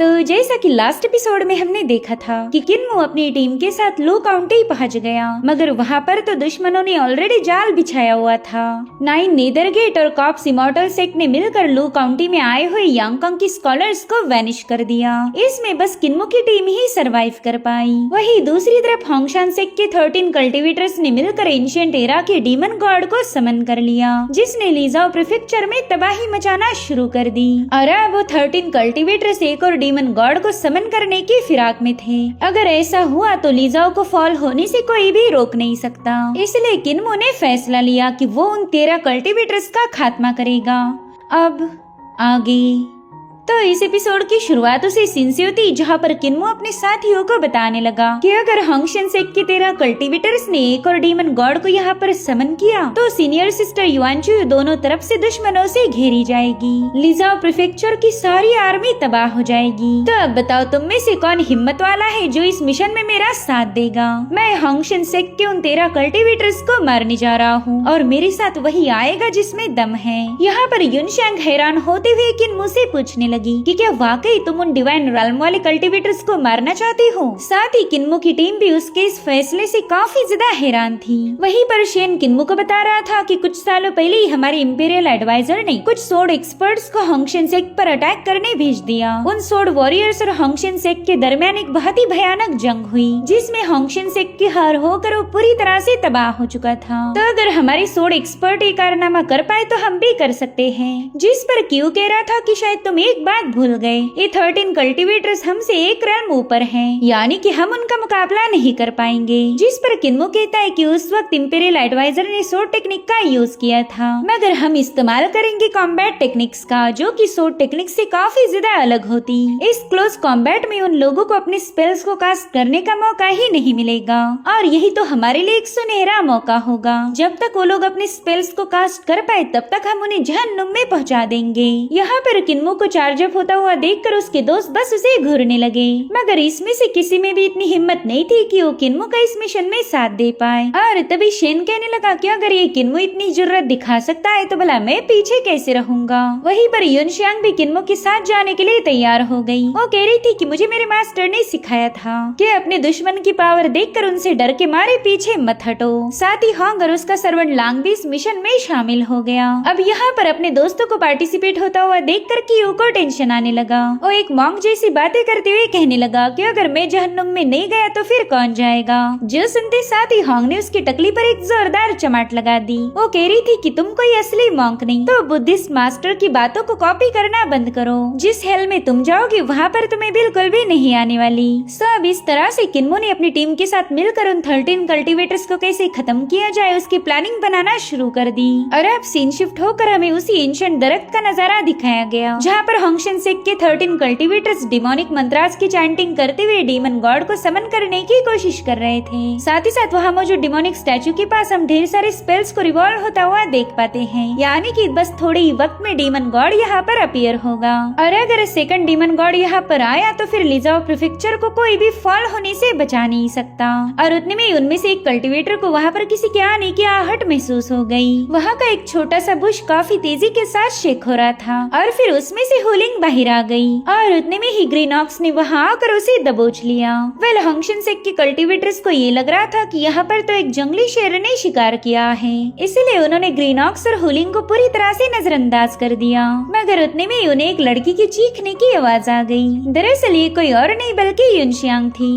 तो जैसा कि लास्ट एपिसोड में हमने देखा था कि किन्मो अपनी टीम के साथ लो काउंटी पहुंच गया, मगर वहां पर तो दुश्मनों ने ऑलरेडी जाल बिछाया हुआ था। नाइन नेदरगेट और कॉप्स इमॉर्टल सेक्ट ने मिलकर लो काउंटी में आए हुए यांगकोंग की स्कॉलर्स को वैनिश कर दिया। इसमें बस किन्मो की टीम ही सरवाइव कर पाई। वही दूसरी तरफ होंगशान सेक्ट के 13 कल्टिवेटर्स ने मिलकर एंशिएंट एरा के डीमन गॉड को समन कर लिया, जिसने लीजाओ प्रीफेक्चर में तबाही मचाना शुरू कर दी। और अब वो 13 कल्टिवेटर्स एक और डीमन गॉड को समन करने की फिराक में थे। अगर ऐसा हुआ तो लीजाओ को फॉल होने से कोई भी रोक नहीं सकता। इसलिए किन्मो ने फैसला लिया कि वो उन 13 कल्टिवेटर्स का खात्मा करेगा। अब आगे तो इस एपिसोड की शुरुआत उसी सीन से होती जहाँ पर किन्मो अपने साथियों को बताने लगा कि अगर होंगशन सेक्ट के 13 कल्टिवेटर्स ने एक और डीमन गॉड को यहाँ पर समन किया तो सीनियर सिस्टर युआनचू दोनों तरफ से दुश्मनों से घेरी जाएगी। लिजाओ प्रीफेक्चर की सारी आर्मी तबाह हो जाएगी। तो अब बताओ तुम में से कौन हिम्मत वाला है जो इस मिशन में मेरा साथ देगा। मैं होंगशन सेक्ट के उन 13 कल्टिवेटर्स को मारने जा रहा हूँ और मेरे साथ वही आएगा जिसमें दम है। यहाँ पर युनशैंग हैरान होते हुए किन्मो से पूछने लगी कि क्या वाकई तुम उन डिवाइन रल्म वाले कल्टिवेटर्स को मारना चाहती हो। साथ ही किन्मो की टीम भी उसके इस फैसले से काफी ज्यादा हैरान थी। वहीं पर शेन किन्मो को बता रहा था कि कुछ सालों पहले ही हमारे इंपीरियल एडवाइजर ने कुछ सोर्ड एक्सपर्ट्स को होंगशन सेक्ट पर अटैक करने भेज दिया। उन सोर्ड वॉरियर्स और होंगशन सेक्ट के दरमियान एक बहुत ही भयानक जंग हुई, जिसमें होंगशन सेक्ट की हार होकर वो पूरी तरह से तबाह हो चुका था। तो अगर हमारे सोर्ड एक्सपर्ट ये कारनामा कर पाए तो हम भी कर सकते हैं। जिस पर क्यू कह रहा था कि शायद तुम एक बात भूल गए, ये 13 कल्टिवेटर्स हमसे एक रैम ऊपर हैं, यानी कि हम उनका मुकाबला नहीं कर पाएंगे। जिस पर किन्मो कहता है कि उस वक्त इंपीरियल एडवाइजर ने सोर्ड टेक्निक का यूज किया था, मगर हम इस्तेमाल करेंगे कॉम्बैट टेक्निक्स का, जो कि सोर्ड टेक्निक से काफी ज्यादा अलग होती। इस क्लोज कॉम्बैट में उन लोगों को अपने स्पेल्स को कास्ट करने का मौका ही नहीं मिलेगा और यही तो हमारे लिए एक सुनहरा मौका होगा। जब तक वो लोग अपने स्पेल्स को कास्ट कर पाए तब तक हम उन्हें जहन्नुम में पहुंचा देंगे। यहाँ पर किन्मो को चार्ज अप होता हुआ देखकर उसके दोस्त बस उसे घूरने लगे, मगर इसमें से किसी में भी इतनी हिम्मत नहीं थी कि वो किन्मो का इस मिशन में साथ दे पाए। और तभी शेन कहने लगा कि अगर ये किन्मो इतनी जुर्रत दिखा सकता है तो भला मैं पीछे कैसे रहूंगा। वहीं पर युनशियांग भी किन्मो के साथ जाने के लिए तैयार हो गई। वो कह रही थी कि मुझे मेरे मास्टर ने सिखाया था कि अपने दुश्मन की पावर देखकर उनसे डर के मारे पीछे मत हटो। साथ ही होंग और उसका सर्वेंट लांग भी इस मिशन में शामिल हो गया। अब यहाँ पर अपने दोस्तों को पार्टिसिपेट होता हुआ देखकर क्यू को टेंशन आने लगा। वो एक मॉन्क जैसी बातें करते हुए कहने लगा कि अगर मैं जहन्नुम में नहीं गया तो फिर कौन जाएगा। जो सुनते साथ ही होंग ने उसकी टकली पर एक जोरदार चमाट लगा दी। वो कह रही थी कि तुम कोई असली मॉन्क नहीं, तो बुद्धिस्ट मास्टर की बातों को कॉपी करना बंद करो। जिस हेल में तुम जाओगे वहाँ पर तुम्हें बिल्कुल भी नहीं आने वाली। सब इस तरह से किन्मो ने अपनी टीम के साथ मिलकर उन 13 कल्टिवेटर्स को कैसे खत्म किया जाए उसकी प्लानिंग बनाना शुरू कर दी। और अब सीन शिफ्ट होकर हमें उसी एंशिएंट दरख्त का नजारा दिखाया गया, जहाँ पर होंगशन सेक्ट के 13 कल्टिवेटर्स डिमोनिक मंत्रास की चैंटिंग करते हुए डीमन गॉड को समन करने की कोशिश कर रहे थे। साथ ही साथ वहाँ मौजूद डिमोनिक स्टैचू के पास हम ढेर सारे स्पेल्स को रिवॉल्व होता हुआ देख पाते हैं, यानी कि बस थोड़े ही वक्त में डीमन गॉड यहाँ पर अपीयर होगा। और अगर सेकंड डीमन गॉड यहाँ पर आया तो फिर लिजाओ प्रीफेक्चर को कोई भी फॉल होने से बचा नहीं सकता। और उतने में उनमें से एक कल्टिवेटर को वहाँ पर किसी के आने की आहट महसूस हो गई। वहाँ का एक छोटा सा बुश काफी तेजी के साथ शेक हो रहा था और फिर उसमें से हुलिंग बाहर आ गई और उतने में ही ग्रीनॉक्स ने वहाँ आकर उसे दबोच लिया। वेल होंगशन सेक्ट के कल्टिवेटर्स को ये लग रहा था कि यहाँ पर तो एक जंगली शेर ने शिकार किया है, इसलिए उन्होंने ग्रीनॉक्स और हुलिंग को पूरी तरह से नजरअंदाज कर दिया। मगर उतने में उन्हें एक लड़की की चीखने की आवाज आ गई। दरअसल ये कोई और नहीं बल्कि युनशियांग थी।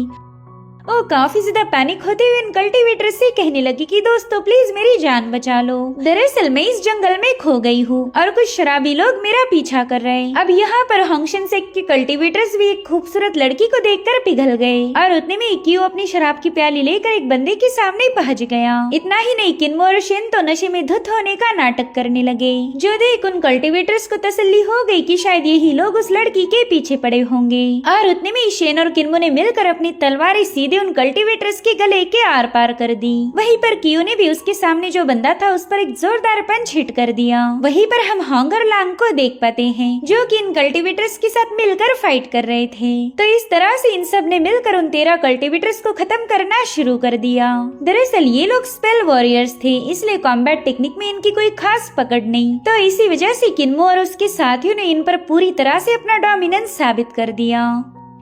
वो काफी ज्यादा पैनिक होते हुए इन कल्टिवेटर से कहने लगी कि दोस्तों प्लीज मेरी जान बचा लो। दरअसल मैं इस जंगल में खो गई हूँ और कुछ शराबी लोग मेरा पीछा कर रहे हैं। अब यहाँ पर होंगशन सेक्ट के कल्टिवेटर्स भी एक खूबसूरत लड़की को देखकर पिघल गए और उतने में क्यू अपनी शराब की प्याली लेकर एक बंदे के सामने पहुंच गया। इतना ही नहीं, किन्मो और शेन तो नशे में धुत होने का नाटक करने लगे, जो देख उन कल्टिवेटर्स को तसल्ली हो गई कि शायद यही लोग उस लड़की के पीछे पड़े होंगे। और उतने में शेन और किन्मो ने मिलकर अपनी तलवारें सीधे सीधे उन कल्टीवेटर्स के गले के आर पार कर दी। वहीं पर कियो ने भी उसके सामने जो बंदा था उस पर एक जोरदार पंच हिट कर दिया। वहीं पर हम होंग और लांग को देख पाते हैं जो कि इन कल्टीवेटर्स के साथ मिलकर फाइट कर रहे थे। तो इस तरह से इन सब ने मिलकर उन 13 कल्टीवेटर्स को खत्म करना शुरू कर दिया। दरअसल ये लोग स्पेल वॉरियर्स थे, इसलिए कॉम्बैट टेक्निक में इनकी कोई खास पकड़ नहीं। तो इसी वजह से किन्मो और उसके साथियों ने इन पर पूरी तरह से अपना डोमिनेंस साबित कर दिया।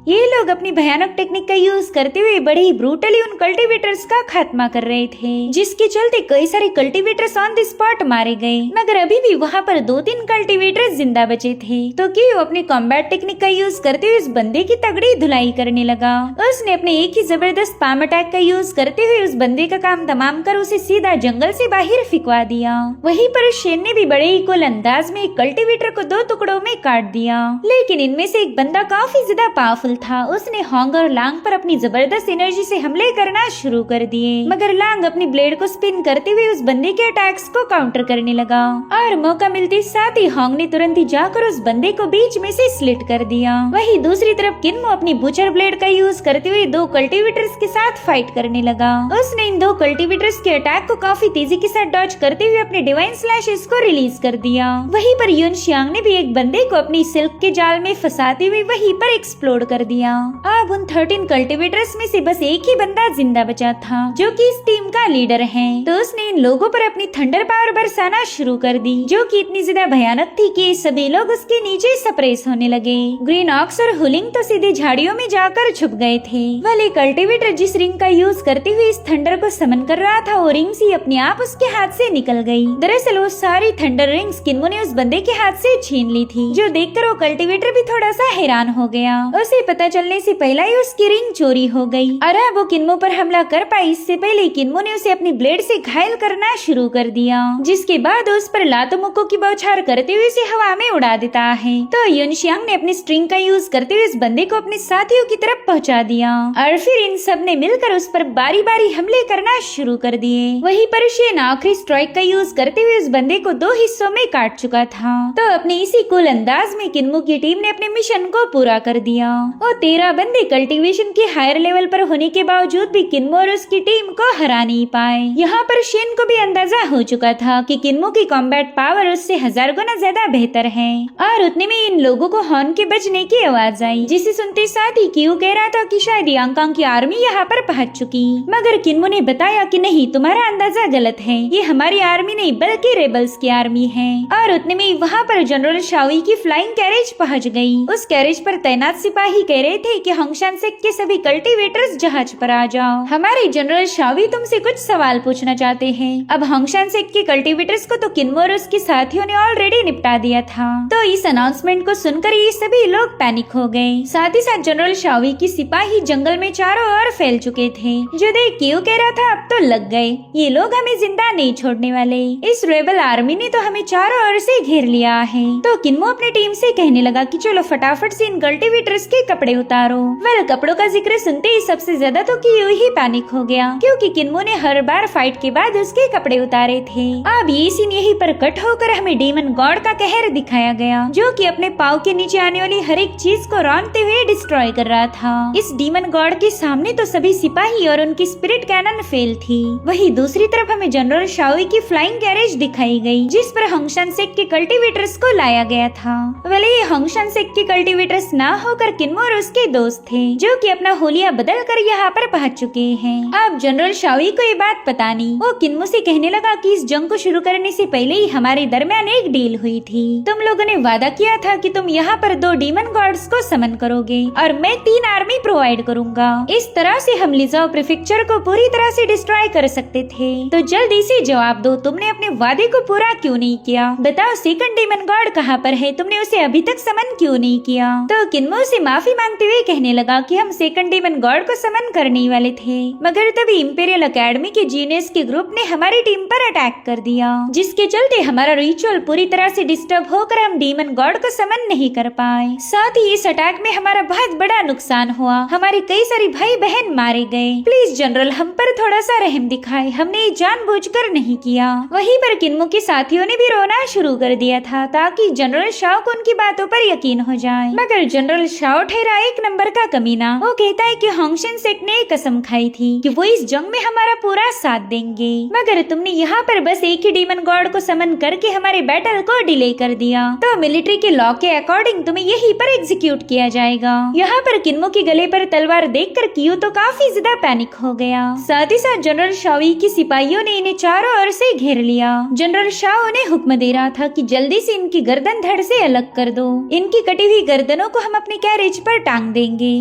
ये लोग अपनी भयानक टेक्निक का यूज करते हुए बड़े ही ब्रूटली उन कल्टीवेटर्स का खात्मा कर रहे थे, जिसके चलते कई सारे कल्टीवेटर्स ऑन द स्पॉट मारे गए। मगर अभी भी वहाँ पर 2-3 कल्टीवेटर्स जिंदा बचे थे। तो कियो अपनी कॉम्बैट टेक्निक का यूज करते हुए उस बंदे की तगड़ी धुलाई करने लगा। उसने अपने एक ही जबरदस्त पाम अटैक का यूज करते हुए उस बंदे का काम तमाम कर उसे सीधा जंगल से बाहर फिकवा दिया। वहीं पर शेन ने भी बड़े ही कुल अंदाज में एक कल्टीवेटर को 2 टुकड़ों में काट दिया। लेकिन इनमें से एक बंदा काफी ज्यादा पावरफुल था। उसने होंग और लांग पर अपनी जबरदस्त एनर्जी से हमले करना शुरू कर दिए। मगर लांग अपनी ब्लेड को स्पिन करते हुए उस बंदे के अटैक्स को काउंटर करने लगा और मौका मिलते साथ ही होंग ने तुरंत ही जाकर उस बंदे को बीच में से स्लिट कर दिया। वहीं दूसरी तरफ किन्मो अपनी बुचर ब्लेड का यूज करते हुए 2 कल्टीवेटर्स के साथ फाइट करने लगा। उसने इन 2 कल्टीवेटर्स के अटैक को काफी तेजी के साथ डॉज करते हुए अपने डिवाइन स्लैशेस को रिलीज कर दिया। वहीं पर युन शियांग ने भी एक बंदे को अपनी सिल्क के जाल में फंसाते हुए वहीं पर एक्सप्लोड कर दिया। अब उन 13 कल्टीवेटर्स में से बस एक ही बंदा जिंदा बचा था जो कि इस टीम का लीडर है। तो उसने इन लोगों पर अपनी थंडर पावर बरसाना शुरू कर दी, जो कि इतनी ज्यादा भयानक थी कि सभी लोग उसके नीचे सप्रेस होने लगे। ग्रीन ऑक्स और हुलिंग तो सीधे झाड़ियों में जाकर छुप गए थे। वाले कल्टीवेटर जिस रिंग का यूज करते हुए इस थंडर को समन कर रहा था, वो रिंग्स ही अपने आप उसके हाथ से निकल गई। दरअसल वो सारी थंडर रिंग्स किन्मो ने उस बंदे के हाथ से छीन ली थी, जो देखकर वो कल्टीवेटर भी थोड़ा सा हैरान हो गया। उसे पता चलने से पहले ही उसकी रिंग चोरी हो गई और अब वो किन्मो पर हमला कर पाई इससे पहले किन्मो ने उसे अपनी ब्लेड से घायल करना शुरू कर दिया, जिसके बाद उस पर लातों मुक्कों की बौछार करते हुए उसे हवा में उड़ा देता है। तो युनशियांग ने अपनी स्ट्रिंग का यूज करते हुए इस बंदे को अपने साथियों की तरफ पहुंचा दिया और फिर इन सब ने मिलकर उस पर बारी बारी हमले करना शुरू कर दिए। वहीं पर शेन आखिरी स्ट्राइक का यूज करते हुए उस बंदे को 2 हिस्सों में काट चुका था। तो अपने इसी कूल अंदाज में किन्मो की टीम ने अपने मिशन को पूरा कर दिया और 13 बंदे कल्टीवेशन के हायर लेवल पर होने के बावजूद भी किन्मो और उसकी टीम को हरा नहीं पाए। यहाँ पर शेन को भी अंदाजा हो चुका था कि किन्मो की कॉम्बैट पावर उससे 1000 गुना ज्यादा बेहतर है और उतने में इन लोगों को हॉर्न के बजने की आवाज आई, जिसे सुनते साथ ही कियो कह रहा था कि शायद यांगकांग की आर्मी यहाँ पर पहुँच चुकी। मगर किन्मो ने बताया कि नहीं, तुम्हारा अंदाजा गलत है, ये हमारी आर्मी नहीं बल्कि रेबल्स की आर्मी है। और उतने में वहाँ पर जनरल शाओई की फ्लाइंग कैरेज पहुँच गई। उस कैरेज पर तैनात सिपाही कह रहे थे कि होंगशान सेक के सभी कल्टीवेटर्स जहाज पर आ जाओ, हमारे जनरल शाओई तुमसे कुछ सवाल पूछना चाहते हैं। अब होंगशान सेक के कल्टीवेटर्स को तो किन्मो और उसके साथियों ने ऑलरेडी निपटा दिया था। तो इस अनाउंसमेंट को सुनकर ये सभी लोग पैनिक हो गए। साथ ही साथ जनरल शाओई की सिपाही जंगल में चारों ओर फैल चुके थे, जो देख कियो कह रहा था अब तो लग गए, ये लोग हमें जिंदा नहीं छोड़ने वाले। इस रेबल आर्मी ने तो हमें चारों ओर से घेर लिया है। तो किन्मो अपनी टीम से कहने लगा कि चलो फटाफट से इन कल्टीवेटर्स के कपड़े उतारो। वेल, कपड़ों का जिक्र सुनते ही सबसे ज्यादा तो कियो ही पैनिक हो गया, क्योंकि किन्मो ने हर बार फाइट के बाद उसके कपड़े उतारे थे। अब ये सीन यहीं पर कट होकर हमें डीमन गॉड का कहर दिखाया गया, जो कि अपने पाँव के नीचे आने वाली हर एक चीज को रौंदते हुए डिस्ट्रॉय कर रहा था। इस डीमन गॉड के सामने तो सभी सिपाही और उनकी स्पिरिट कैनन फेल थी। वहीं दूसरी तरफ हमें जनरल शाओई की फ्लाइंग कैरेज दिखाई गई, जिस पर होंगशान सेक के कल्टीवेटर्स को लाया गया था। भले ये होंगशान सेक के कल्टीवेटर्स ना होकर किन्मो और उसके दोस्त थे, जो कि अपना होलिया बदल कर यहाँ पर पहुँच चुके हैं। अब जनरल शाओई को ये बात पता नहीं। वो किन्मो से कहने लगा कि इस जंग को शुरू करने से पहले ही हमारे दरमियान एक डील हुई थी। तुम लोगों ने वादा किया था कि तुम यहाँ पर 2 डीमन गॉड्स को समन करोगे और मैं 3 आर्मी प्रोवाइड करूंगा। इस तरह से हम लिजाओ प्रीफेक्चर को पूरी तरह से डिस्ट्रॉय कर सकते थे। तो जल्दी से जवाब दो, तुमने अपने वादे को पूरा क्यों नहीं किया? बताओ, सेकंड डीमन गॉड कहाँ पर है? तुमने उसे अभी तक समन क्यों नहीं किया? तो किन्मो से माफी मांगते हुए कहने लगा कि हम सेकंड डीमन गॉड को समन करने वाले थे, मगर तभी इंपीरियल एकेडमी के जीनियस के ग्रुप ने हमारी टीम पर अटैक कर दिया, जिसके चलते हमारा रिचुअल पूरी तरह से डिस्टर्ब होकर हम डीमन गॉड को समन नहीं कर पाए। साथ ही इस अटैक में हमारा बहुत बड़ा नुकसान हुआ, हमारे कई सारे भाई बहन मारे गए। प्लीज जनरल हम पर थोड़ा सा रहम दिखाए, हमने ये जानबूझकर नहीं किया। वहीं पर किन्मो के साथियों ने भी रोना शुरू कर दिया था ताकि जनरल शाओ को उनकी बातों पर यकीन हो जाए। मगर जनरल शाओ ठहरा एक नंबर का कमीना। वो कहता है कि होंगशन सेठ ने कसम खाई थी कि वो इस जंग में हमारा पूरा साथ देंगे, मगर तुमने यहाँ पर बस एक ही डीमन गॉड को समन करके हमारे बैटल को डिले कर दिया, तो मिलिट्री के लॉ के अकॉर्डिंग तुम्हें यहीं पर एग्जीक्यूट किया जाएगा। यहाँ पर किन्मो के गले पर तलवार देखकर कियो तो काफी ज्यादा पैनिक हो गया। साथ ही साथ जनरल शाओ की सिपाहियों ने इन्हें चारों ओर से घेर लिया। जनरल शाओ ने हुक्म दे रहा था कि जल्दी से इनकी गर्दन धड़ से अलग कर दो, इनकी कटी हुई गर्दनों को हम अपने कैरेज पर टांग देंगे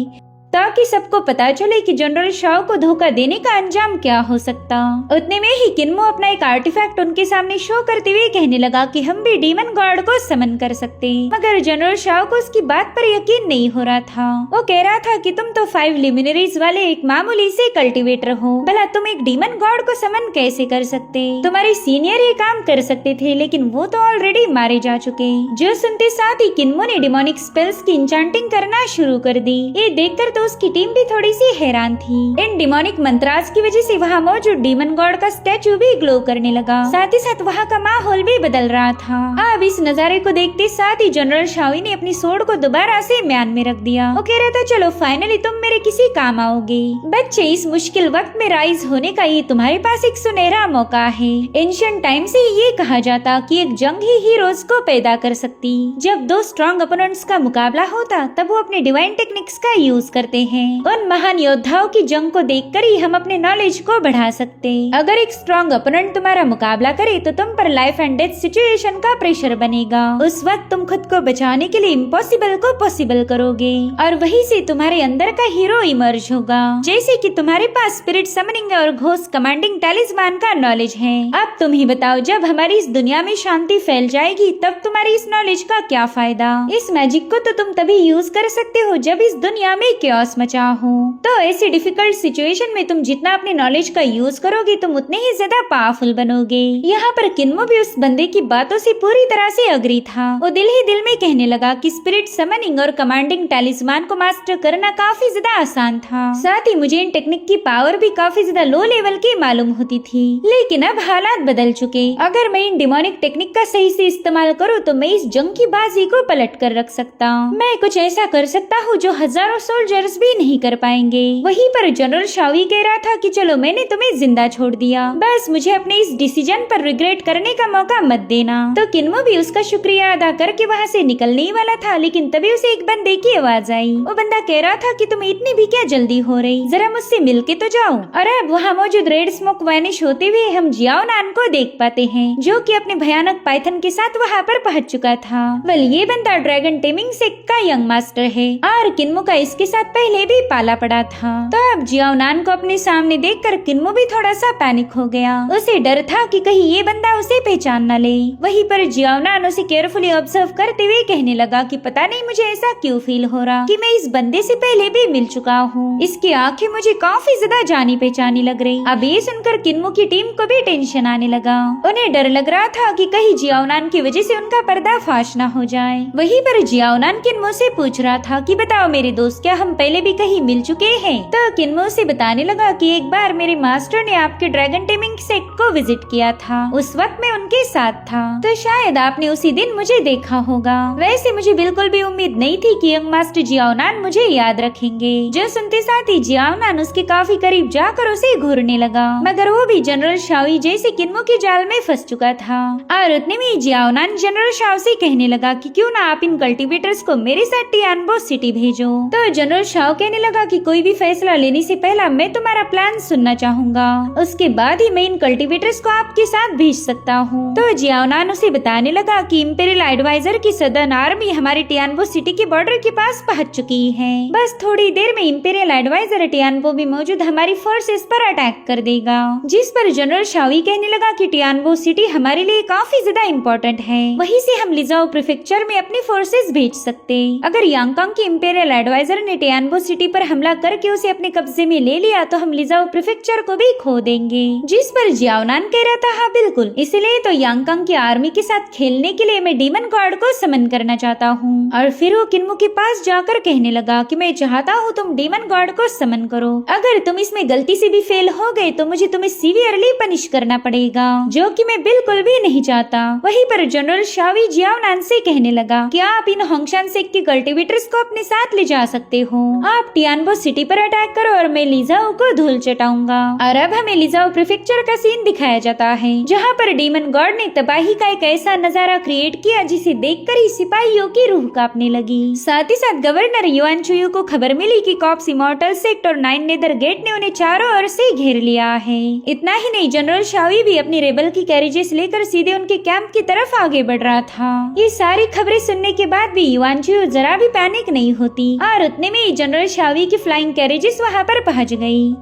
ताकि सबको पता चले कि जनरल शाओ को धोखा देने का अंजाम क्या हो सकता। उतने में ही किन्मो अपना एक आर्टिफैक्ट उनके सामने शो करते हुए कहने लगा कि हम भी डीमन गॉड को समन कर सकते, मगर जनरल शाओ को उसकी बात पर यकीन नहीं हो रहा था। वो कह रहा था कि तुम तो 5 लिमिनरीज वाले एक मामूली से कल्टिवेटर हो, भला तुम एक डीमन गॉड को समन कैसे कर सकते? तुम्हारे सीनियर ये काम कर सकते थे, लेकिन वो तो ऑलरेडी मारे जा चुके। जो सुनते साथ ही किन्मो ने डिमोनिक स्पेल्स की इंचांटिंग करना शुरू कर दी। ये देखकर तो उसकी टीम भी थोड़ी सी हैरान थी। इन डिमोनिक मंत्रास की वजह से वहाँ मौजूद डीमन गॉड का स्टैचू भी ग्लो करने लगा, साथ ही साथ वहाँ का माहौल भी बदल रहा था। अब इस नजारे को देखते साथ ही जनरल शाओ ने अपनी सोड को दोबारा से म्यान में रख दिया। वो कह रहा था चलो फाइनली तुम मेरे किसी काम आओगे। बच्चे, इस मुश्किल वक्त में राइज होने का ये तुम्हारे पास एक सुनहरा मौका है। एंशिएंट टाइम से ये कहा जाता कि एक जंग ही हीरोज को पैदा कर सकती। जब 2 स्ट्रॉन्ग ओपोनेंट्स का मुकाबला होता तब वो अपने डिवाइन टेक्निक्स का यूज करते हैं। उन महान योद्धाओं की जंग को देखकर ही हम अपने नॉलेज को बढ़ा सकते। अगर एक स्ट्रॉन्ग ओपोनेंट तुम्हारा मुकाबला करे तो तुम पर लाइफ एंड डेथ सिचुएशन का प्रेशर बनेगा। उस वक्त तुम खुद को बचाने के लिए इम्पॉसिबल को पॉसिबल करोगे और वहीं से तुम्हारे अंदर का हीरो इमर्ज होगा। जैसे कि तुम्हारे पास स्पिरिट समनिंग और घोस्ट कमांडिंग टैलिस्मान का नॉलेज है। अब तुम ही बताओ, जब हमारी इस दुनिया में शांति फैल जाएगी तब तुम्हारी इस नॉलेज का क्या फायदा? इस मैजिक को तो तुम तभी यूज कर सकते हो जब इस दुनिया में chaos मचा हो। तो ऐसी डिफिकल्ट सिचुएशन में तुम जितना अपने नॉलेज का यूज करोगे तुम उतने ही ज्यादा पावरफुल बनोगे। यहाँ पर किन्मो भी उस बंदे की बातों से पूरी तरह से अग्री था। वो दिल ही दिल में कहने लगा कि स्पिरिट समनिंग और कमांडिंग टैलिस्मान को मास्टर करना काफी ज्यादा आसान था। साथ ही मुझे इन टेक्निक की पावर भी काफी ज्यादा लो लेवल की मालूम होती थी, लेकिन अब हालात बदल चुके। अगर मैं इन डिमोनिक टेक्निक का सही से इस्तेमाल करूँ तो मैं इस जंग की बाजी को पलट कर रख सकता। मैं कुछ ऐसा कर सकता हूँ जो हजारों सोल्जर्स भी नहीं कर पाएंगे। वहीं पर जनरल शाओ कह रहा था कि चलो मैंने तुम्हें जिंदा छोड़ दिया, बस मुझे अपने इस डिसीजन पर रिग्रेट करने का मौका मत देना। तो किन्मो भी उसका शुक्रिया अदा करके वहाँ से निकलने ही वाला था, लेकिन तभी उसे एक बंदे की आवाज आई। वो बंदा कह रहा था कि तुम्हें इतनी भी क्या जल्दी हो रही, जरा मुझसे मिलके तो जाओ। और अब वहाँ मौजूद रेड स्मोक वैनिश होते हुए हम जियाओ नान को देख पाते हैं, जो कि अपने भयानक पाइथन के साथ वहाँ पर पहुँच चुका था। वेल, ये बंदा ड्रैगन टेमिंग सेक्ट का यंग मास्टर है और किन्मो का इसके साथ पहले भी पाला पड़ा था। तो अब जियाओ नान को अपने सामने देखकर किन्मो भी थोड़ा सा पैनिक हो गया। उसे डर था कि कहीं ये बंदा उसे पहचान न ले। वहीं पर जियाओ नान उसे केयरफुली ऑब्जर्व करते हुए कहने लगा कि पता नहीं मुझे ऐसा क्यों फील हो रहा कि मैं इस बंदे से पहले भी मिल चुका हूँ। इसकी आंखें मुझे काफी ज्यादा जानी पहचानी लग रही। अब ये सुनकर किन्मो की टीम को भी टेंशन आने लगा। उन्हें डर लग रहा था कि कहीं जियाओ नान की वजह से उनका पर्दाफाश न हो जाए। वहीं पर जियाओ नान किन्मो से पूछ रहा था कि बताओ मेरे दोस्त, क्या हम पहले भी कहीं मिल चुके हैं? तो किन्मो से बताने लगा कि एक बार मेरे मास्टर ने आपके ड्रैगन टेमिंग सेक्ट को विजिट किया था, उस वक्त मैं उनके साथ था, तो शायद आपने उसी दिन मुझे देखा होगा। वैसे मुझे बिल्कुल भी उम्मीद नहीं थी कि यंग मास्टर जियाओ नान मुझे याद रखेंगे। जो सुनते साथ ही जियाओ नान उसके काफी करीब जाकर उसे घूरने लगा, मगर वो भी जनरल शाओ जैसे किन्मो के जाल में फंस चुका था। और उतने में जियाओ नान जनरल शाओ से कहने लगा कि क्यों ना आप इन कल्टिवेटर्स को मेरे साथ टियानबो सिटी भेजो। तो जनरल शाओ कहने लगा कि कोई भी फैसला लेने से पहला मैं तुम्हारा प्लान सुनना चाहूंगा, उसके बाद ही मैं इन कल्टिवेटर्स को आपके साथ भेज सकता हूँ। तो जियाओ नान उसे बताने लगा कि इंपीरियल एडवाइजर की सदर्न आर्मी हमारे टियानबो सिटी के बॉर्डर के पास पहुँच चुकी है। बस थोड़ी देर में इंपीरियल एडवाइजर टियानबो में मौजूद हमारी फोर्सेस पर अटैक कर देगा। जिस पर जनरल शाओ कहने लगा कि टियानबो सिटी हमारे लिए काफी ज्यादा इम्पोर्टेंट है, वहीं से हम लिजाओ प्रीफेक्चर में अपनी फोर्सेस भेज सकते। अगर यांगकांग के इंपीरियल एडवाइजर ने टियानबो टियानबो सिटी पर हमला करके उसे अपने कब्जे में ले लिया तो हम लिजाओ प्रीफेक्चर को भी खो देंगे। जिस पर जियाओनान कह रहा था हाँ बिल्कुल, इसलिए तो यांगकांग की आर्मी के साथ खेलने के लिए मैं डीमन गॉड को समन करना चाहता हूँ। और फिर वो किन्मो के पास जाकर कहने लगा कि मैं चाहता हूँ तुम डीमन गॉड को समन करो। अगर तुम इसमें गलती से भी फेल हो गए तो मुझे तुम्हें सीवियरली पनिश करना पड़ेगा, जो कि मैं बिल्कुल भी नहीं चाहता। वहीं पर जनरल शावी जियाओनान से कहने लगा कि आप इन होंगशान सेक्ट के कल्टीवेटर्स को अपने साथ ले जा सकते हो। आप टियानबो सिटी पर अटैक करो और मैं लिजाओ को धूल चटाऊंगा। और अब हमें लिजाओ प्रीफेक्चर का सीन दिखाया जाता है, जहाँ पर डीमन गॉड ने तबाही का एक ऐसा नजारा क्रिएट किया जिसे देखकर ही सिपाहियों की रूह कांपने लगी। साथ ही साथ गवर्नर युआन चुयू को खबर मिली कि कॉप्स इमॉर्टल सेक्ट और 9 नेदर गेट ने उन्हें चारों ओर से घेर लिया है। इतना ही नहीं, जनरल शावी भी अपनी रेबल की कैरेजेस लेकर सीधे उनके कैंप की तरफ आगे बढ़ रहा था। ये सारी खबरें सुनने के बाद भी युआन चुयू जरा भी पैनिक नहीं होती और उतने में ही जनरल शावी की फ्लाइंग कैरेजेस वहाँ पर पहुँच गयी।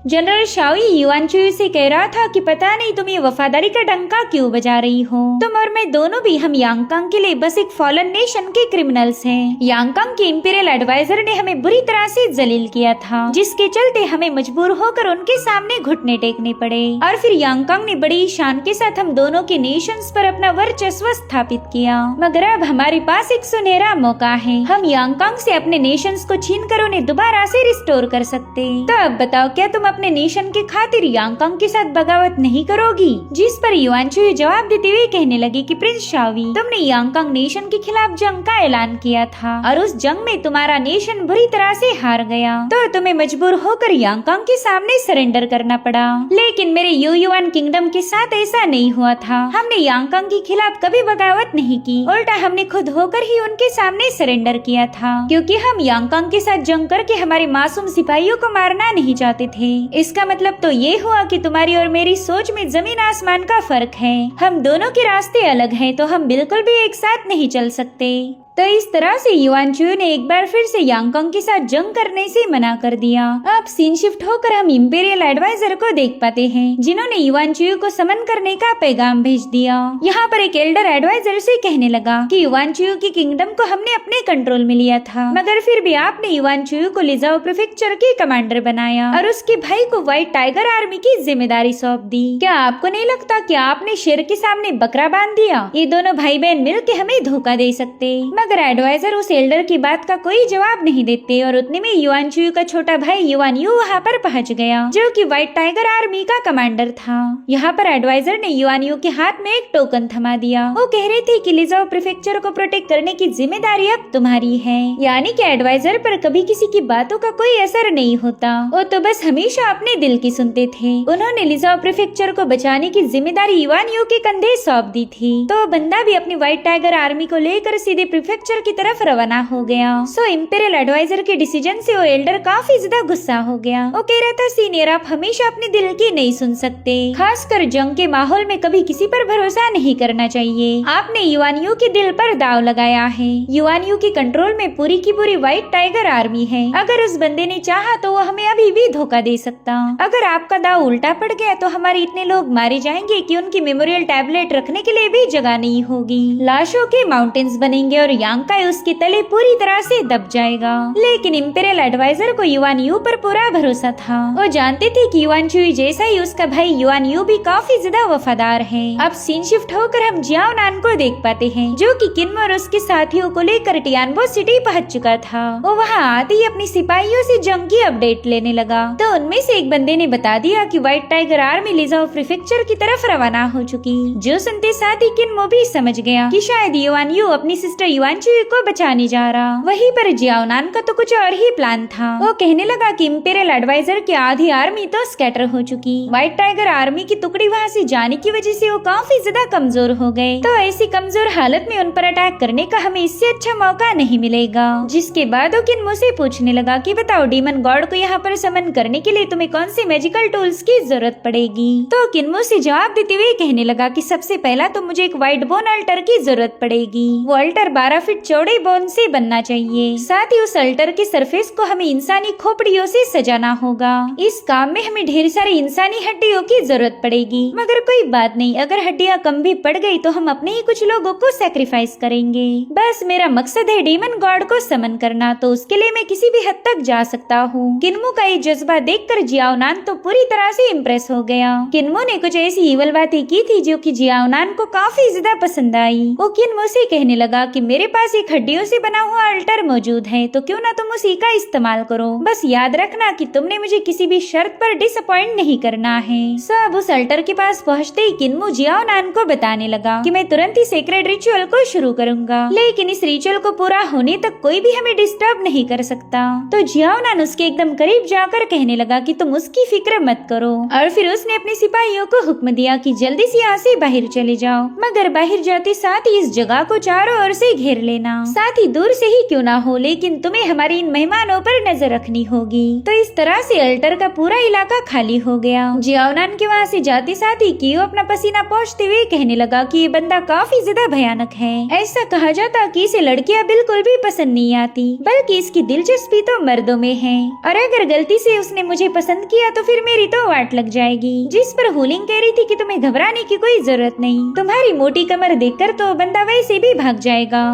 जनरल शावी युआन चुयू से कह रहा था कि पता नहीं तुम ये वफादारी का डंका क्यों बजा रही हो। तुम और मैं दोनों भी हम यांगकांग के लिए बस एक फॉलन नेशन के क्रिमिनल्स हैं। यांगकांग के इंपीरियल एडवाइजर ने हमें बुरी तरह से जलील किया था, जिसके चलते हमें मजबूर होकर उनके सामने घुटने टेकने पड़े। और फिर यांगकांग ने बड़ी शान के साथ हम दोनों के नेशंस पर अपना वर्चस्व स्थापित किया। मगर अब हमारे पास एक सुनहरा मौका है, हम यांगकांग से अपने नेशंस को छीन कर उन्हें दोबारा से रिस्टोर कर सकते। तो अब बताओ, क्या तुम अपने नेशन के खातिर यांगकांग के साथ बगावत नहीं करोगी? जिस पर युआन चुयू जवाब देते हुए कहने लगी कि प्रिंस शावी, तुमने यांगकांग नेशन के खिलाफ जंग का ऐलान किया था और उस जंग में तुम्हारा नेशन बुरी तरह से हार गया, तो तुम्हें मजबूर होकर यांगकांग के सामने सरेंडर करना पड़ा। लेकिन मेरे युआन किंगडम के साथ ऐसा नहीं हुआ था। हमने यांगकांग के खिलाफ कभी बगावत नहीं की, उल्टा हमने खुद होकर ही उनके सामने सरेंडर किया था, क्योंकि हम यांगकांग के साथ जंग करके हमारे मासूम सिपाहियों को मारना नहीं चाहते थे। इसका मतलब तो ये हुआ कि तुम्हारी और मेरी सोच में जमीन आसमान का फर्क है। हम दोनों के रास्ते अलग हैं, तो हम बिल्कुल भी एक साथ नहीं चल सकते। तो इस तरह से युआन चुयू ने एक बार फिर से यांगकांग के साथ जंग करने से मना कर दिया। अब सीन शिफ्ट होकर हम इंपीरियल एडवाइजर को देख पाते हैं, जिन्होंने युआन चुयू को समन करने का पैगाम भेज दिया। यहाँ पर एक एल्डर एडवाइजर से कहने लगा कि युआन चुयू की किंगडम को हमने अपने कंट्रोल में लिया था, मगर फिर भी आपने युआन चुयू को लिजाओ प्रीफेक्चर के कमांडर बनाया और उसके भाई को व्हाइट टाइगर आर्मी की जिम्मेदारी सौंप दी। क्या आपको नहीं लगता कि आपने शेर के सामने बकरा बांध दिया? ये दोनों भाई बहन मिल के हमें धोखा दे सकते। मगर एडवाइजर उस एल्डर की बात का कोई जवाब नहीं देते और उतने में युआन चुयू का छोटा भाई युआन यू वहाँ पर पहुँच गया, जो कि व्हाइट टाइगर आर्मी का कमांडर था। यहाँ पर एडवाइजर ने युआन यू के हाथ में एक टोकन थमा दिया। वो कह रहे थे कि लिजाओ प्रीफेक्चर को प्रोटेक्ट करने की जिम्मेदारी अब तुम्हारी है। यानी कि एडवाइजर पर कभी किसी की बातों का कोई असर नहीं होता, वो तो बस हमेशा अपने दिल की सुनते थे। उन्होंने लिजाओ प्रीफेक्चर को बचाने की जिम्मेदारी युआन यू के कंधे सौंप दी थी, तो बंदा भी अपनी व्हाइट टाइगर आर्मी को लेकर सीधे प्रीफेक्चर की तरफ रवाना हो गया। सो इंपीरियल एडवाइजर के डिसीजन से वो एल्डर काफी ज्यादा गुस्सा हो गया। वो कह रहा था, सीनियर आप हमेशा अपने दिल की नहीं सुन सकते, खासकर जंग के माहौल में कभी किसी पर भरोसा नहीं करना चाहिए। आपने युआन यू के दिल पर दाव लगाया है। युआन यू के कंट्रोल में पूरी की पूरी व्हाइट टाइगर आर्मी है। अगर उस बंदे ने चाहा तो वो हमें अभी भी धोखा दे सकता। अगर आपका दाव उल्टा पड़ गया तो हमारे इतने लोग मारे जाएंगे कि उनकी मेमोरियल टैबलेट रखने के लिए भी जगह नहीं होगी। लाशों के माउंटेन्स बनेंगे और यांगकाई उसके तले पूरी तरह से दब जाएगा। लेकिन इंपीरियल एडवाइजर को युआन यू पर पूरा भरोसा था। वो जानते थे कि युआन चुई जैसा ही उसका भाई युआन यू भी काफी ज्यादा वफादार है। अब सीन शिफ्ट होकर हम जियाओनान को देख पाते हैं, जो कि किन्मो और उसके साथियों को लेकर टियानबो सिटी पहुंच चुका था। वो वहाँ आते ही अपनी सिपाहियों से जंग की अपडेट लेने लगा, तो उनमें से एक बंदे ने बता दिया कि व्हाइट टाइगर आर्मी लिजाओ प्रीफेक्चर की तरफ रवाना हो चुकी। जो सुनते साथ ही किन्मो भी समझ गया कि शायद युआन यू अपनी सिस्टर युआन चुई को बचाने जा रहा। वहीं पर जियाओनान का तो कुछ और ही प्लान था। वो कहने लगा कि इंपीरियल एडवाइजर की आधी आर्मी तो स्कैटर हो चुकी। व्हाइट टाइगर आर्मी की टुकड़ी वहाँ से जाने की वजह से वो काफी ज्यादा कमजोर हो गए, तो ऐसी कमजोर हालत में उन पर अटैक करने का हमें इससे अच्छा मौका नहीं मिलेगा। जिसके बाद वो किन्मो से पूछने लगा कि बताओ डीमन गॉड को यहाँ पर समन करने के लिए तुम्हें कौन से मैजिकल टूल्स की जरूरत पड़ेगी। तो किन्मो से जवाब देते हुए कहने लगा कि सबसे पहला तो मुझे एक व्हाइट बोन अल्टर की जरूरत पड़ेगी। वो अल्टर 12 12 फीट चौड़े बोन से बनना चाहिए। साथ ही उस अल्टर के सरफेस को हमें इंसानी खोपड़ियों से सजाना होगा। इस काम में हमें ढेर सारी इंसानी हड्डियों की जरूरत पड़ेगी, मगर कोई बात नहीं, अगर हड्डियां कम भी पड़ गई तो हम अपने ही कुछ लोगों को सैक्रिफाइस करेंगे। बस मेरा मकसद है डीमन गॉड को समन करना, तो उसके लिए मैं किसी भी हद तक जा सकता हूँ। किन्मो का ये जज्बा देखकर जियाओनान तो पूरी तरह से इम्प्रेस हो गया। किन्मो ने कुछ ऐसी ईवल बातें की थी जो कि जियाओनान को काफी ज्यादा पसंद आई। वो किन्मो से कहने लगा कि मेरे पास एक हड्डियों से बना हुआ अल्टर मौजूद है, तो क्यों ना तुम उसी का इस्तेमाल करो। बस याद रखना कि तुमने मुझे किसी भी शर्त पर डिसअपॉइंट नहीं करना है। सब उस अल्टर के पास पहुँचते ही किन्मो जियाओनान को बताने लगा कि मैं तुरंत ही सेक्रेड रिचुअल को शुरू करूंगा, लेकिन इस रिचुअल को पूरा होने तक कोई भी हमें डिस्टर्ब नहीं कर सकता। तो जियाओनान उसके एकदम करीब जाकर कहने लगा कि तुम उसकी फिक्र मत करो, और फिर उसने अपने सिपाहियों को हुक्म दिया कि जल्दी से यहाँ से बाहर चले जाओ, मगर बाहर जाते साथ ही इस जगह को चारों ओर से घेर लेना, साथ ही दूर से ही क्यों ना हो, लेकिन तुम्हें हमारे इन मेहमानों पर नजर रखनी होगी। तो इस तरह से अल्टर का पूरा इलाका खाली हो गया। जियाओनान के वहाँ से जाते साथ ही कियो अपना पसीना पोंछते हुए कहने लगा कि ये बंदा काफी ज्यादा भयानक है। ऐसा कहा जाता कि इसे लड़कियां बिल्कुल भी पसंद नहीं आती, बल्कि इसकी दिलचस्पी तो मर्दों में है, और अगर गलती से उसने मुझे पसंद किया तो फिर मेरी तो वाट लग जाएगी। जिस पर हुलिंग कह रही थी कि तुम्हें घबराने की कोई जरूरत नहीं, तुम्हारी मोटी कमर देखकर तो बंदा वैसे भी भाग जाएगा।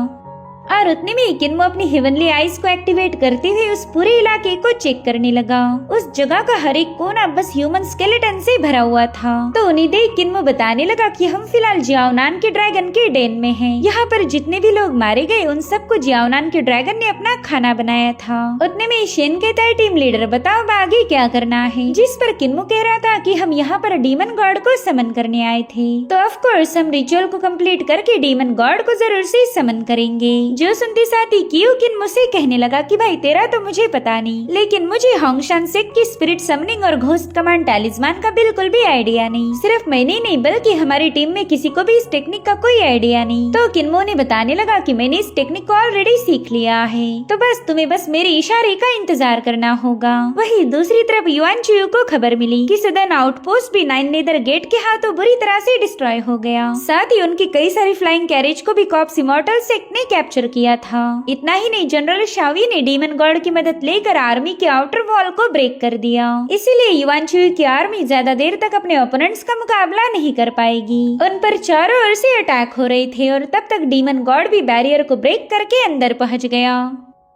और उतने में किन्मो अपनी हेवनली आइज को एक्टिवेट करते हुए उस पूरे इलाके को चेक करने लगा। उस जगह का हर एक कोना बस ह्यूमन स्केलेटन से भरा हुआ था। तो उन्हें देख किन्मो बताने लगा कि हम फिलहाल जियाओनान के ड्रैगन के डेन में हैं। यहाँ पर जितने भी लोग मारे गए उन सबको जियाओनान के ड्रैगन ने अपना खाना बनाया था। उतने में शेन कहता है, टीम लीडर बताओ आगे क्या करना है। जिस पर किन्मो कह रहा था कि हम यहाँ पर डीमन गॉड को समन करने आए थे, तो ऑफ कोर्स हम रिचुअल को कंप्लीट करके डीमन गॉड को जरूर से समन करेंगे। जो सुनते साथ ही कियो किन्मो से कहने लगा कि भाई तेरा तो मुझे पता नहीं, लेकिन मुझे होंगशान सेक की स्पिरिट समनिंग और घोस्ट कमांड टैलिस्मान का बिल्कुल भी आइडिया नहीं। सिर्फ मैंने नहीं बल्कि हमारी टीम में किसी को भी इस टेक्निक का कोई आइडिया नहीं। तो किन्मो ने बताने लगा कि मैंने इस टेक्निक को ऑलरेडी सीख लिया है, तो बस तुम्हें बस मेरे इशारे का इंतजार करना होगा। वही दूसरी तरफ युआन चियू को खबर मिली कि सदर्न आउटपोस्ट भी 9 नेदर गेट के हाथों बुरी तरह से डिस्ट्रॉय हो गया। साथ ही उनकी कई सारी फ्लाइंग कैरेज को भी कॉप्स इमॉर्टल सेक्ट ने कैप्चर किया था। इतना ही नहीं, जनरल शावी ने डीमन गॉड की मदद लेकर आर्मी के आउटर वॉल को ब्रेक कर दिया। इसीलिए युआन चियू की आर्मी ज्यादा देर तक अपने ओपोनेंट्स का मुकाबला नहीं कर पाएगी। उन पर चारों ओर से अटैक हो रहे थे, और तब तक डीमन गॉड भी बैरियर को ब्रेक करके अंदर पहुंच गया।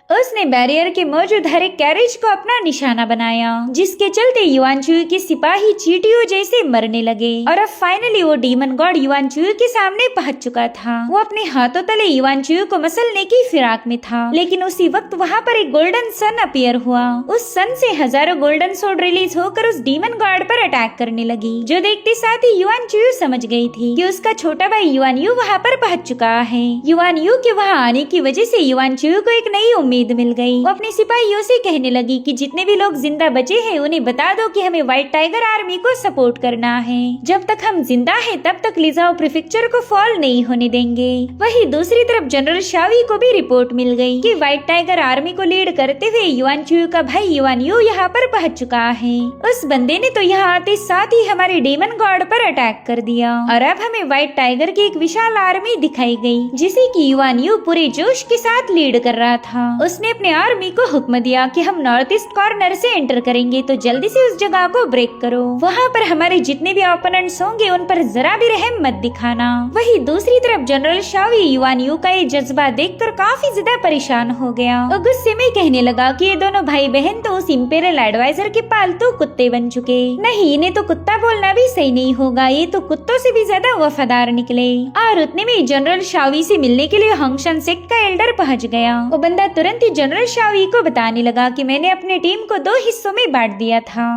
उसने बैरियर के मौजूद हर एक कैरेज को अपना निशाना बनाया, जिसके चलते युआन चियू के सिपाही चींटियों जैसे मरने लगे। और अब फाइनली वो डीमन गॉड युआन चियू के सामने पहुंच चुका था। वो अपने हाथों तले युआन चियू को मसलने की फिराक में था, लेकिन उसी वक्त वहाँ पर एक गोल्डन सन अपीयर हुआ। उस सन से हजारों गोल्डन सोड रिलीज होकर उस डीमन गॉड पर अटैक करने लगी, जो देखते साथ ही युआन चियू समझ गई थी कि उसका छोटा भाई युआन यू वहाँ पर पहुंच चुका है। युआन यू के वहाँ आने की वजह से युआन चियू को एक नई उम्मीद मिल गई। वो अपने सिपाहियों से कहने लगी कि जितने भी लोग जिंदा बचे हैं उन्हें बता दो कि हमें व्हाइट टाइगर आर्मी को सपोर्ट करना है। जब तक हम जिंदा हैं तब तक लिजाओ प्रीफेक्चर को फॉल नहीं होने देंगे। वही दूसरी तरफ जनरल शावी को भी रिपोर्ट मिल गई कि व्हाइट टाइगर आर्मी को लीड करते हुए युआन चियू का भाई युआन यू यहाँ पर पहुँच चुका है। उस बंदे ने तो यहाँ आते साथ ही हमारे डेमन गॉड पर अटैक कर दिया, और अब हमें व्हाइट टाइगर की एक विशाल आर्मी दिखाई गई, जिसे कि युआन यू पूरे जोश के साथ लीड कर रहा था। उसने अपने आर्मी को हुक्म दिया कि हम नॉर्थ ईस्ट कॉर्नर से एंटर करेंगे, तो जल्दी से उस जगह को ब्रेक करो। वहाँ पर हमारे जितने भी ओपोनेंट्स होंगे उन पर जरा भी रहम मत दिखाना। वही दूसरी तरफ जनरल शावी युआन यू का ये जज्बा देखकर काफी ज्यादा परेशान हो गया और गुस्से में कहने लगा कि ये दोनों भाई बहन तो उस इंपेरियल एडवाइजर के पालतू कुत्ते बन चुके। नहीं, इन्हें तो कुत्ता बोलना भी सही नहीं होगा, ये तो कुत्तों से भी ज्यादा वफादार निकले। और उतने में जनरल शावी से मिलने के लिए होंगशान सेक्ट का एल्डर पहुँच गया। वो बंदा तुरंत ही जनरल शावी को बताने लगा कि मैंने अपनी टीम को 2 हिस्सों में बांट दिया था।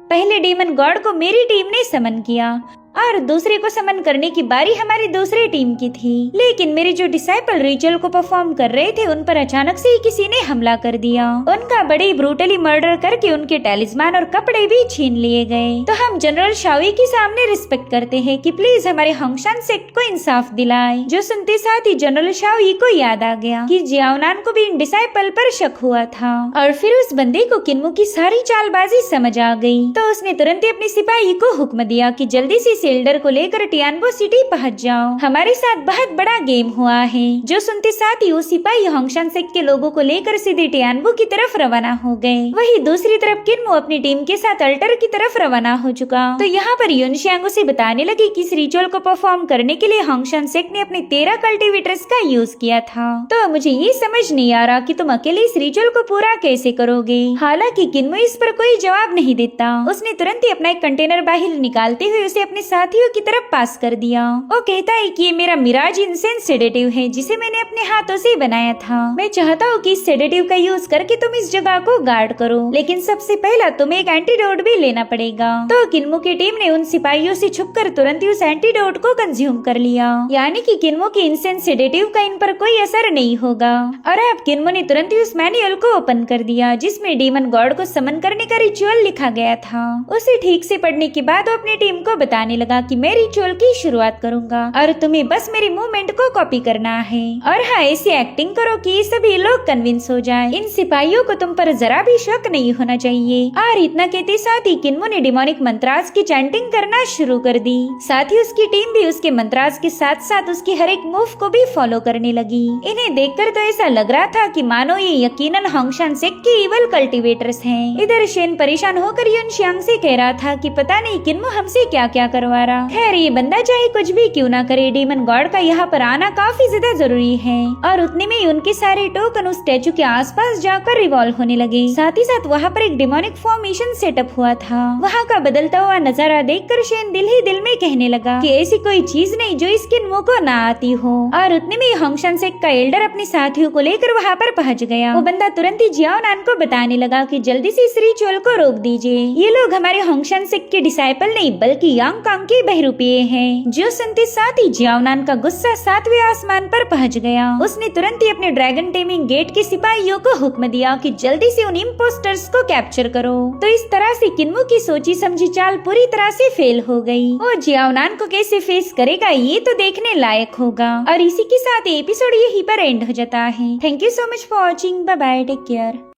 पहले डीमन गॉड को मेरी टीम ने समन किया और दूसरे को समन करने की बारी हमारी दूसरी टीम की थी, लेकिन मेरे जो डिसाइपल रिचुअल को परफॉर्म कर रहे थे उन पर अचानक से ही किसी ने हमला कर दिया। उनका बड़े ब्रूटली मर्डर करके उनके टैलिस्मान और कपड़े भी छीन लिए गए। तो हम जनरल शावी के सामने रिस्पेक्ट करते हैं कि प्लीज हमारे होंगशान सेक्ट को इंसाफ दिलाए। जो सुनते साथ ही जनरल शावी को याद आ गया कि जियाओनान को भी इन डिसाइपल पर शक हुआ था, और फिर उस बंदे को किन्मो की सारी चालबाजी समझ आ गई। तो उसने तुरंत ही अपने सिपाही को हुक्म दिया कि जल्दी से एल्डर को लेकर टियानबो सिटी पहुंच जाओ। हमारे साथ बहुत बड़ा गेम हुआ है। जो सुनते साथ ही वो सिपाही होंगशान सेक्ट के लोगों को लेकर सीधे टियानबो की तरफ रवाना हो गए। वही दूसरी तरफ किन्मो अपनी टीम के साथ अल्टर की तरफ रवाना हो चुका। तो यहाँ पर यूनशियांग उसे बताने लगी कि इस रिचुअल को परफॉर्म करने के लिए होंगशान सेक्ट ने अपने 13 कल्टीवेटर्स का यूज किया था। तो मुझे ये समझ नहीं आ रहा कि तुम अकेले इस रिचुअल को पूरा कैसे करोगे। हालांकि किन्मो इस पर कोई जवाब नहीं देता। उसने तुरंत ही अपना एक कंटेनर बाहर निकालते हुए उसे अपने साथियों की तरफ पास कर दिया। वो कहता है कि ये मेरा मिराज इंसेंस सेडेटिव है जिसे मैंने अपने हाथों से बनाया था। मैं चाहता हूँ कि इस सेडेटिव का यूज करके तुम इस जगह को गार्ड करो, लेकिन सबसे पहला तुम्हें एक एंटीडोट भी लेना पड़ेगा। तो किन्मो की टीम ने उन सिपाहियों से छुपकर तुरंत ही उस एंटीडोट को कंज्यूम कर लिया, यानी कि किन्मो की इंसेंस सेडेटिव का इन पर कोई असर नहीं होगा। और अब किन्मो ने तुरंत ही उस मैनुअल को ओपन कर दिया जिसमें डीमन गॉड को समन करने का रिचुअल लिखा गया था। उसे ठीक से पढ़ने के बाद वो अपनी टीम को बताने लगा कि मैं रिचुअल की शुरुआत करूंगा और तुम्हें बस मेरी मूवमेंट को कॉपी करना है। और हाँ, ऐसी एक्टिंग करो कि सभी लोग कन्विंस हो जाएं। इन सिपाहियों को तुम पर जरा भी शक नहीं होना चाहिए। और इतना कहते साथ ही किन्मो ने डिमोनिक मंत्रास की चैंटिंग करना शुरू कर दी। साथ ही उसकी टीम भी उसके मंत्रास के साथ साथ उसकी हर एक मूव को भी फॉलो करने लगी। इन्हें देखकर तो ऐसा लग रहा था कि मानो ये यकीनन होंगशान सेक्ट के इवल कल्टीवेटर्स हैं। इधर शेन परेशान होकर यूनशियांग से कह रहा था कि पता नहीं किन्मो हमसे क्या क्या करवा रहा। खैर, ये बंदा चाहे कुछ भी क्यों ना करे, डीमन गॉड का यहाँ पर आना काफी ज्यादा जरूरी है। और उतने में उनके सारे टोकन उस स्टैचू के आसपास जाकर रिवॉल्व होने लगे। साथ ही साथ वहाँ पर एक डिमोनिक फॉर्मेशन सेटअप हुआ था। वहाँ का बदलता हुआ नजारा देखकर शेन दिल ही दिल में कहने लगा कि ऐसी कोई चीज नहीं जो इस किन्मो को ना आती हो। और उतने में होंगशान सेक्ट का एल्डर अपने साथियों को लेकर वहाँ पर पहुँच गया। वो बंदा तुरंत ही जियाओ नान को बताने लगा कि जल्दी से इस रिचुअल को रोक दीजिए। ये लोग हमारे होंगशान सेक्ट के डिसाइपल नहीं बल्कि यांग कांग के बहरूपिये हैं। जो सुनते साथ ही जियाओ नान का गुस्सा 7वें आसमान पर पहुंच गया। उसने तुरंत ही अपने ड्रैगन टेमिंग गेट के सिपाहियों को हुक्म दिया कि जल्दी से उन इम्पोस्टर्स को कैप्चर करो। तो इस तरह से किन्मो की सोची समझी चाल पूरी तरह से फेल हो गई। वो जियाओ नान को कैसे फेस करेगा ये तो देखने लायक होगा। और इसी के साथ एपिसोड यहीं पर एंड हो जाता है। Thank you so much for watching. Bye bye, take care.